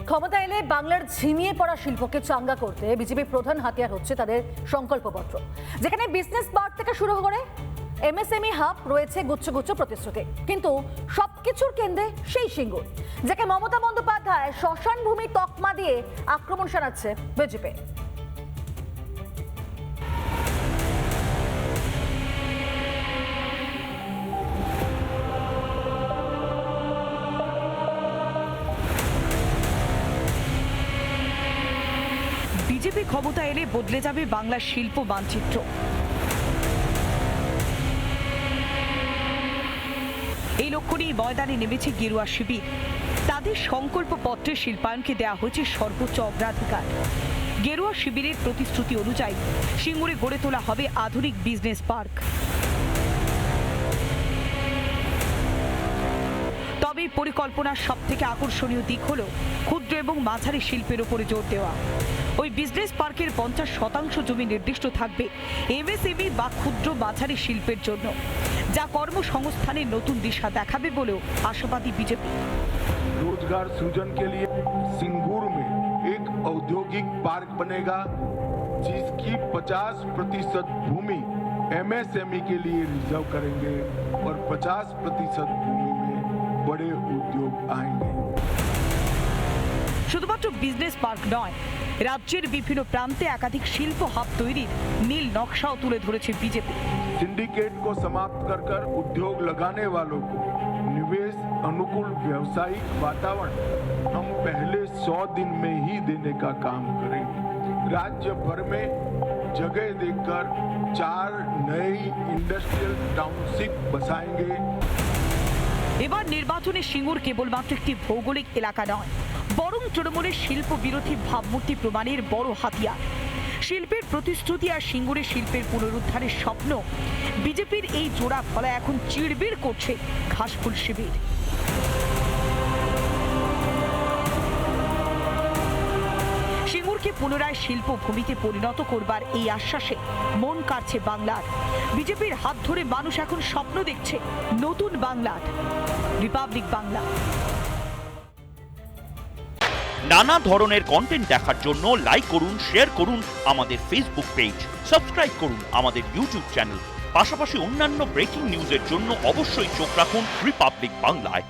ক্ষমতা এলে বাংলার ঝিমিয়ে পড়া শিল্পকে চাঙ্গা করতে বিজেপির প্রধান হাতিয়ার হচ্ছে তাদের সংকল্পপত্র, যেখানে বিজনেস পার্ক থেকে শুরু করে এমএসএমই হাব রয়েছে গুচ্ছ গুচ্ছ প্রতিশ্রুতি, কিন্তু সবকিছুর কেন্দ্রে সেই সিঙ্গুর, যাকে মমতা বন্দ্যোপাধ্যায় শ্মশান ভূমি তকমা দিয়ে আক্রমণ শানাচ্ছে বিজেপি। বিজেপি ক্ষমতা এলে বদলে যাবে বাংলার শিল্প মানচিত্র। এই লক্ষ্য নিয়ে ময়দানে নেমেছে গেরুয়া শিবির। তাদের সংকল্পপত্রে শিল্পায়নকে দেওয়া হয়েছে সর্বোচ্চ অগ্রাধিকার। গেরুয়া শিবিরের প্রতিশ্রুতি অনুযায়ী সিঙ্গুরে গড়ে তোলা হবে আধুনিক বিজনেস পার্ক। তবে পরিকল্পনার সব থেকে আকর্ষণীয় দিক হল ক্ষুদ্র এবং মাঝারি শিল্পের উপরে জোর দেওয়া। ওই বিজনেস পার্কের 50% জমি নির্দিষ্ট থাকবে এমএসএমই বা ক্ষুদ্র মাঝারি শিল্পের জন্য, যা কর্মসংস্থানের নতুন দিশা দেখাবে বলেও আশাবাদী বিজেপি। रोजगार सृजन के लिए सिंगूर में एक औद्योगिक पार्क बनेगा, जिसकी 50% भूमि एमएसएमई के लिए रिजर्व करेंगे और 50% भूमि में बड़े उद्योग आएंगे। শুধুমাত্র বিজনেস পার্ক নয়, রাজ্যের বিভিন্ন প্রান্তে একাধিক শিল্প হাব তৈরির নীল নকশাও তুলে ধরেছে বিজেপি। सिंडिकेट को समाप्त कर उद्योग लगाने वालों को निवेश अनुकूल व्यावसायिक वातावरण हम पहले 100 दिन में ही देने का काम करेंगे। राज्य भर में जगह देकर 4 नई इंडस्ट्रियल टाउनशिप बसाएंगे। এবার নির্বাচনে সিঙ্গুর কেবলমাত্র একটি ভৌগোলিক এলাকা নয়, বরং তৃণমূলের শিল্প বিরোধী ভাবমূর্তি প্রমাণের বড় হাতিয়ার। শিল্পের প্রতিশ্রুতি আর সিঙ্গুরের শিল্পের পুনরুদ্ধারের স্বপ্ন, বিজেপির এই জোড়া ফলা এখন চিড়বিড় করছে ঘাসফুল শিবির। সিঙ্গুরকে পুনরায় শিল্পভূমিতে পরিণত করবার এই আশ্বাসে মন কাড়ছে বাংলার। বিজেপির হাত ধরে মানুষ এখন স্বপ্ন দেখছে নতুন বাংলার, রিপাবলিক বাংলা। নানা ধরনের কন্টেন্ট দেখার জন্য লাইক করুন, শেয়ার করুন আমাদের ফেসবুক পেজ, সাবস্ক্রাইব করুন আমাদের ইউটিউব চ্যানেল। পাশাপাশি অন্যান্য ব্রেকিং নিউজের জন্য অবশ্যই চোখ রাখুন রিপাবলিক বাংলায়।